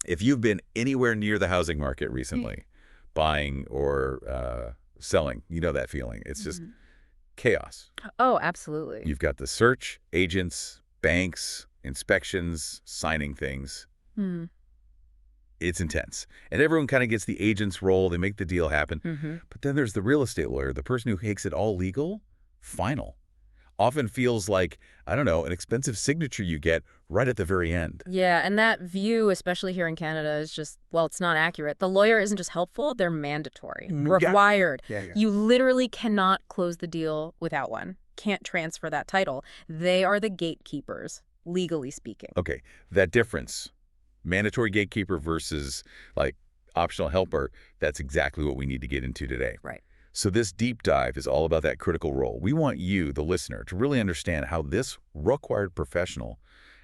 If you've been anywhere near the housing market recently, buying or selling, you know that feeling. It's just chaos. Oh, absolutely. You've got the search, agents, banks, inspections, signing things. Hmm. It's intense. And everyone kind of gets the agent's role. They make the deal happen. Mm-hmm. But then there's the real estate lawyer, the person who makes it all legal, final. Often feels like, I don't know, an expensive signature you get right at the very end. Yeah, and that view, especially here in Canada, is just, well, it's not accurate. The lawyer isn't just helpful, they're mandatory, required. Yeah. You literally cannot close the deal without one. Can't transfer that title. They are the gatekeepers, legally speaking. Okay, that difference, mandatory gatekeeper versus like optional helper, that's exactly what we need to get into today. Right. So this deep dive is all about that critical role. We want you, the listener, to really understand how this required professional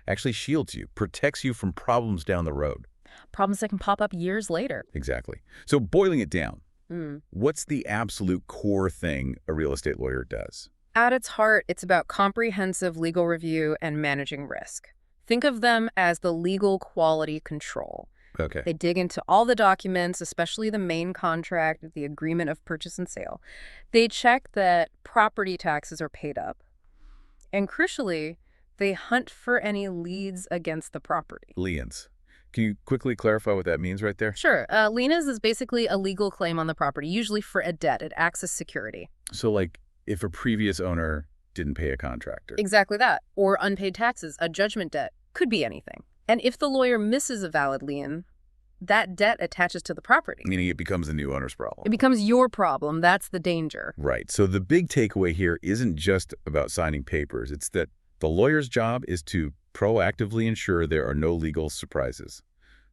actually shields you, protects you from problems down the road. Problems that can pop up years later. Exactly. So boiling it down, Mm. what's the absolute core thing a real estate lawyer does? At its heart, it's about comprehensive legal review and managing risk. Think of them as the legal quality control. Okay. They dig into all the documents, especially the main contract, the agreement of purchase and sale. They check that property taxes are paid up. And crucially, they hunt for any liens against the property. Liens. Can you quickly clarify what that means right there? Sure. Liens is basically a legal claim on the property, usually for a debt. It acts as security. So like if a previous owner didn't pay a contractor. Exactly that. Or unpaid taxes, a judgment debt. Could be anything. And if the lawyer misses a valid lien, that debt attaches to the property. Meaning it becomes the new owner's problem. It becomes your problem. That's the danger. Right. So the big takeaway here isn't just about signing papers. It's that the lawyer's job is to proactively ensure there are no legal surprises.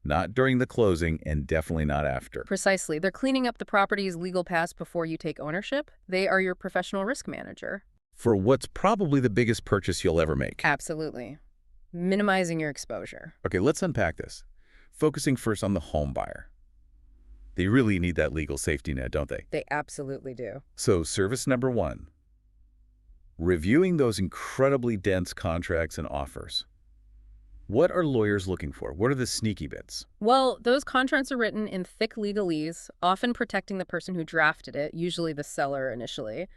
Not during the closing and definitely not after. Precisely. They're cleaning up the property's legal past before you take ownership. They are your professional risk manager. For what's probably the biggest purchase you'll ever make. Absolutely. Minimizing your exposure. Okay, let's unpack this. Focusing first on the home buyer. They really need that legal safety net, don't they? They absolutely do. So service number one, reviewing those incredibly dense contracts and offers. What are lawyers looking for? What are the sneaky bits? Well, those contracts are written in thick legalese, often protecting the person who drafted it, usually the seller initially.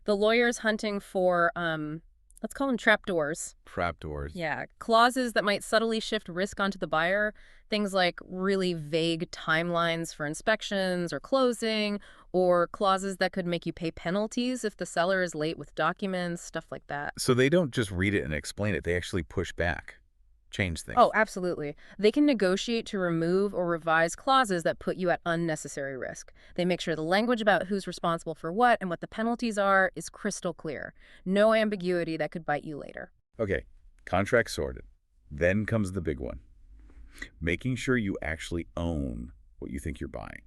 The lawyer's hunting for, let's call them trapdoors. Trapdoors. Yeah, clauses that might subtly shift risk onto the buyer. Things like really vague timelines for inspections or closing, or clauses that could make you pay penalties if the seller is late with documents, stuff like that. So they don't just read it and explain it. They actually push back, change things. Oh, absolutely. They can negotiate to remove or revise clauses that put you at unnecessary risk. They make sure the language about who's responsible for what and what the penalties are is crystal clear. No ambiguity that could bite you later. Okay, contract sorted. Then comes the big one. Making sure you actually own what you think you're buying.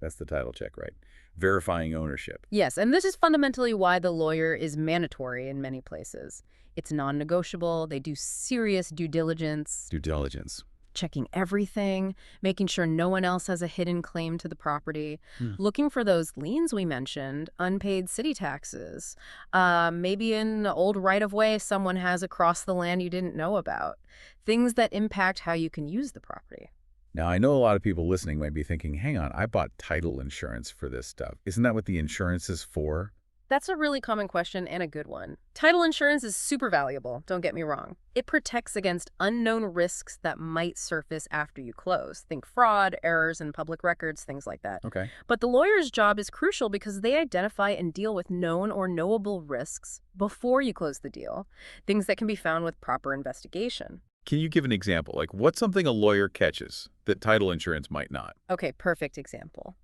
That's the title check, right? Verifying ownership. Yes, and this is fundamentally why the lawyer is mandatory in many places. It's non-negotiable. They do serious due diligence. Due diligence. Checking everything, making sure no one else has a hidden claim to the property, looking for those liens we mentioned, unpaid city taxes, maybe an old right-of-way someone has across the land you didn't know about, things that impact how you can use the property. Now, I know a lot of people listening might be thinking, hang on, I bought title insurance for this stuff. Isn't that what the insurance is for? That's a really common question and a good one. Title insurance is super valuable, don't get me wrong. It protects against unknown risks that might surface after you close. Think fraud, errors in public records, things like that. Okay. But the lawyer's job is crucial because they identify and deal with known or knowable risks before you close the deal, things that can be found with proper investigation. Can you give an example? Like what's something a lawyer catches that title insurance might not? Okay, perfect example.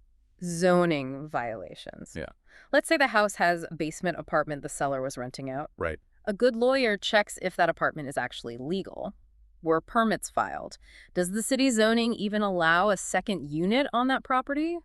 Zoning violations. Yeah. Let's say the house has a basement apartment the seller was renting out. Right. A good lawyer checks if that apartment is actually legal. Were permits filed? Does the city zoning even allow a second unit on that property?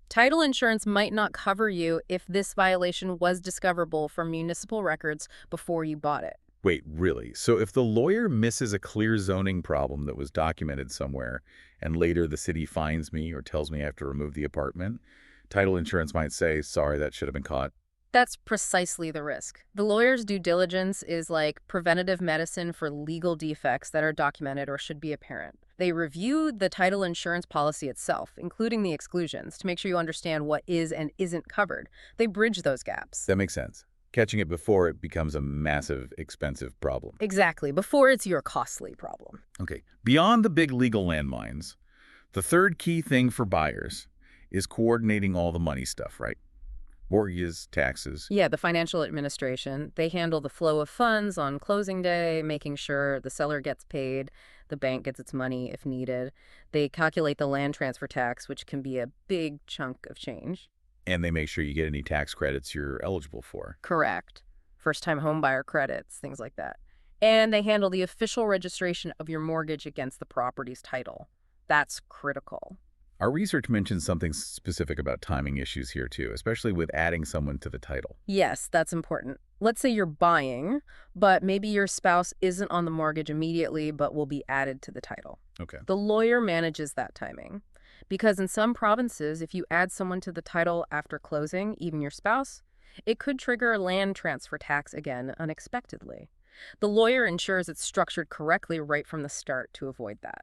Title insurance might not cover you if this violation was discoverable from municipal records before you bought it. Wait, really? So if the lawyer misses a clear zoning problem that was documented somewhere and later the city fines me or tells me I have to remove the apartment, title insurance might say, sorry, that should have been caught. That's precisely the risk. The lawyer's due diligence is like preventative medicine for legal defects that are documented or should be apparent. They review the title insurance policy itself, including the exclusions, to make sure you understand what is and isn't covered. They bridge those gaps. That makes sense. Catching it before it becomes a massive, expensive problem. Exactly, before it's your costly problem. Okay, beyond the big legal landmines, the third key thing for buyers is coordinating all the money stuff, right? Mortgages, taxes. Yeah, the financial administration, they handle the flow of funds on closing day, making sure the seller gets paid, the bank gets its money if needed. They calculate the land transfer tax, which can be a big chunk of change. And they make sure you get any tax credits you're eligible for. Correct. First-time home buyer credits, things like that. And they handle the official registration of your mortgage against the property's title. That's critical. Our research mentions something specific about timing issues here too, especially with adding someone to the title. Yes, that's important. Let's say you're buying, but maybe your spouse isn't on the mortgage immediately, but will be added to the title. Okay. The lawyer manages that timing. Because in some provinces, if you add someone to the title after closing, even your spouse, it could trigger land transfer tax again unexpectedly. The lawyer ensures it's structured correctly right from the start to avoid that.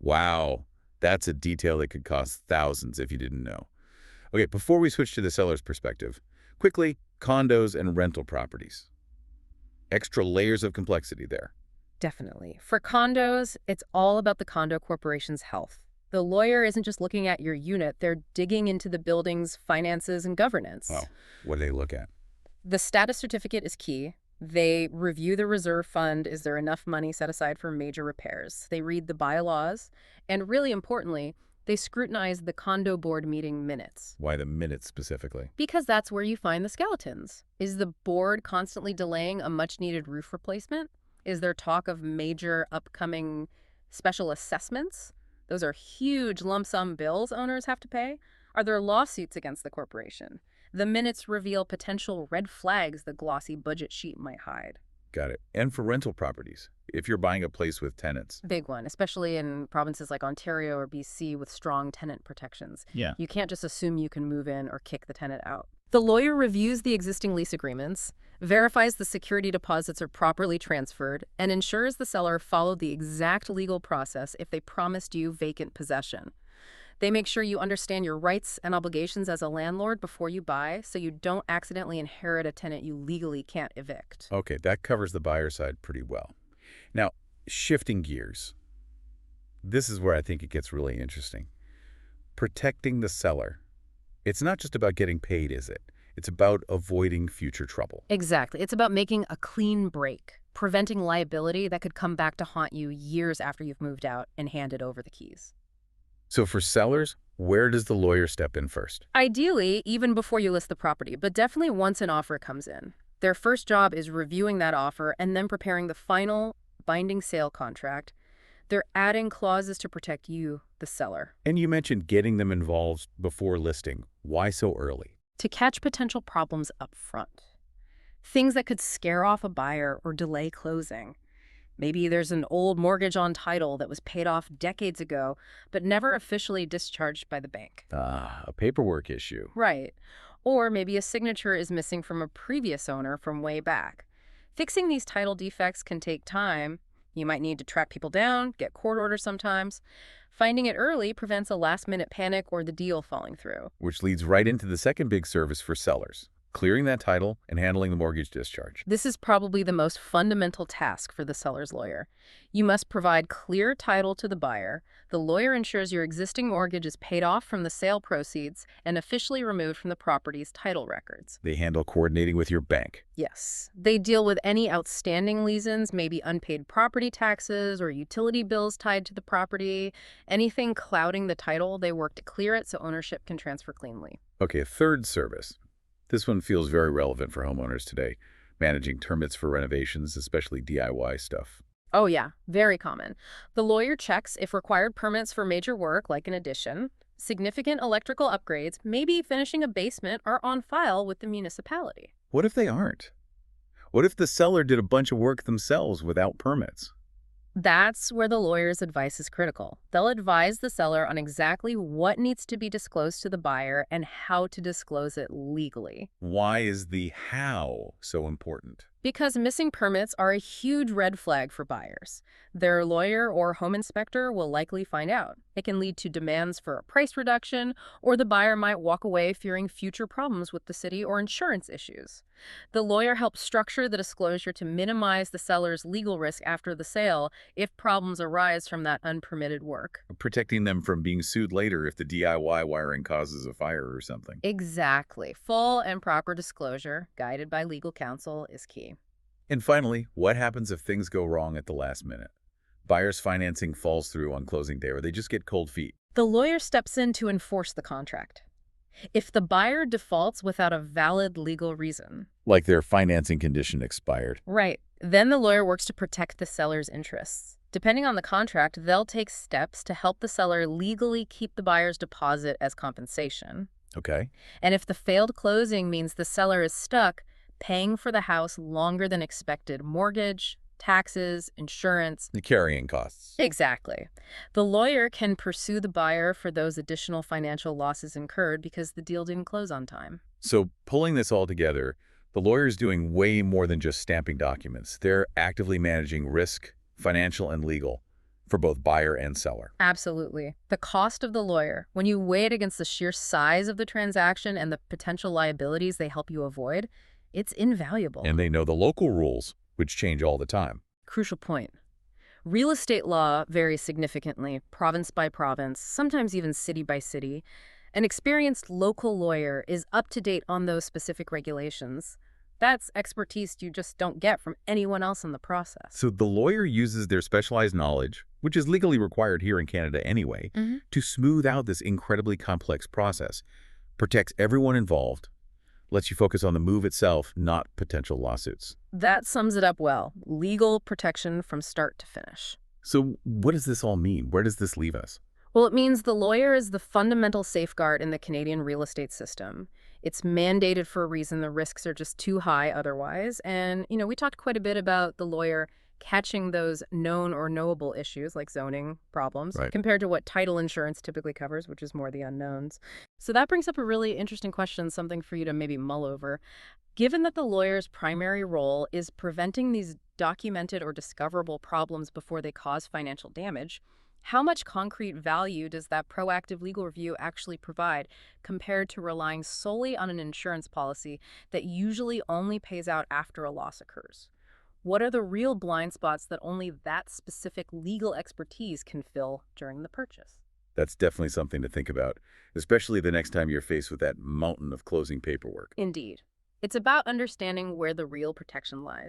Wow, that's a detail that could cost thousands if you didn't know. Okay, before we switch to the seller's perspective, quickly, condos and rental properties. Extra layers of complexity there. Definitely. For condos, it's all about the condo corporation's health. The lawyer isn't just looking at your unit, they're digging into the building's finances and governance. Wow, what do they look at? The status certificate is key. They review the reserve fund. Is there enough money set aside for major repairs? They read the bylaws. And really importantly, they scrutinize the condo board meeting minutes. Why the minutes specifically? Because that's where you find the skeletons. Is the board constantly delaying a much-needed roof replacement? Is there talk of major upcoming special assessments? Those are huge lump sum bills owners have to pay. Are there lawsuits against the corporation? The minutes reveal potential red flags the glossy budget sheet might hide. Got it. And for rental properties, if you're buying a place with tenants. Big one, especially in provinces like Ontario or BC with strong tenant protections. Yeah. You can't just assume you can move in or kick the tenant out. The lawyer reviews the existing lease agreements, verifies the security deposits are properly transferred, and ensures the seller followed the exact legal process if they promised you vacant possession. They make sure you understand your rights and obligations as a landlord before you buy, so you don't accidentally inherit a tenant you legally can't evict. Okay, that covers the buyer side pretty well. Now, shifting gears. This is where I think it gets really interesting. Protecting the seller. It's not just about getting paid, is it? It's about avoiding future trouble. Exactly. It's about making a clean break, preventing liability that could come back to haunt you years after you've moved out and handed over the keys. So for sellers, where does the lawyer step in first? Ideally, even before you list the property, but definitely once an offer comes in. Their first job is reviewing that offer and then preparing the final binding sale contract. They're adding clauses to protect you, the seller. And you mentioned getting them involved before listing. Why so early? To catch potential problems up front. Things that could scare off a buyer or delay closing. Maybe there's an old mortgage on title that was paid off decades ago, but never officially discharged by the bank. A paperwork issue. Right. Or maybe a signature is missing from a previous owner from way back. Fixing these title defects can take time. You might need to track people down, get court orders sometimes. Finding it early prevents a last-minute panic or the deal falling through. Which leads right into the second big service for sellers, clearing that title and handling the mortgage discharge. This is probably the most fundamental task for the seller's lawyer. You must provide clear title to the buyer. The lawyer ensures your existing mortgage is paid off from the sale proceeds and officially removed from the property's title records. They handle coordinating with your bank. Yes. They deal with any outstanding liens, maybe unpaid property taxes or utility bills tied to the property. Anything clouding the title, they work to clear it so ownership can transfer cleanly. Okay, a third service. This one feels very relevant for homeowners today, managing permits for renovations, especially DIY stuff. Oh yeah, very common. The lawyer checks if required permits for major work, like an addition, significant electrical upgrades, maybe finishing a basement, are on file with the municipality. What if they aren't? What if the seller did a bunch of work themselves without permits? That's where the lawyer's advice is critical. They'll advise the seller on exactly what needs to be disclosed to the buyer and how to disclose it legally. Why is the how so important? Because missing permits are a huge red flag for buyers. Their lawyer or home inspector will likely find out. It can lead to demands for a price reduction, or the buyer might walk away fearing future problems with the city or insurance issues. The lawyer helps structure the disclosure to minimize the seller's legal risk after the sale if problems arise from that unpermitted work. Protecting them from being sued later if the DIY wiring causes a fire or something. Exactly. Full and proper disclosure, guided by legal counsel, is key. And finally, what happens if things go wrong at the last minute? Buyer's financing falls through on closing day, or they just get cold feet. The lawyer steps in to enforce the contract. If the buyer defaults without a valid legal reason, Like their financing condition expired. right, then the lawyer works to protect the seller's interests. Depending on the contract, they'll take steps to help the seller legally keep the buyer's deposit as compensation. Okay. And if the failed closing means the seller is stuck paying for the house longer than expected, mortgage, taxes, insurance. The carrying costs. Exactly. The lawyer can pursue the buyer for those additional financial losses incurred because the deal didn't close on time. So pulling this all together, the lawyer's doing way more than just stamping documents. They're actively managing risk, financial and legal, for both buyer and seller. Absolutely. The cost of the lawyer, when you weigh it against the sheer size of the transaction and the potential liabilities they help you avoid, it's invaluable. And they know the local rules, which change all the time. Crucial point. Real estate law varies significantly, province by province, sometimes even city by city. An experienced local lawyer is up to date on those specific regulations. That's expertise you just don't get from anyone else in the process. So the lawyer uses their specialized knowledge, which is legally required here in Canada anyway, to smooth out this incredibly complex process, protects everyone involved, lets you focus on the move itself, not potential lawsuits. That sums it up well. Legal protection from start to finish. So what does this all mean? Where does this leave us? Well, it means the lawyer is the fundamental safeguard in the Canadian real estate system. It's mandated for a reason. The risks are just too high otherwise. And, we talked quite a bit about the lawyer catching those known or knowable issues like zoning problems compared to what title insurance typically covers, which is more the unknowns. So that brings up a really interesting question, something for you to maybe mull over. Given that the lawyer's primary role is preventing these documented or discoverable problems before they cause financial damage, how much concrete value does that proactive legal review actually provide compared to relying solely on an insurance policy that usually only pays out after a loss occurs? What are the real blind spots that only that specific legal expertise can fill during the purchase? That's definitely something to think about, especially the next time you're faced with that mountain of closing paperwork. Indeed. It's about understanding where the real protection lies.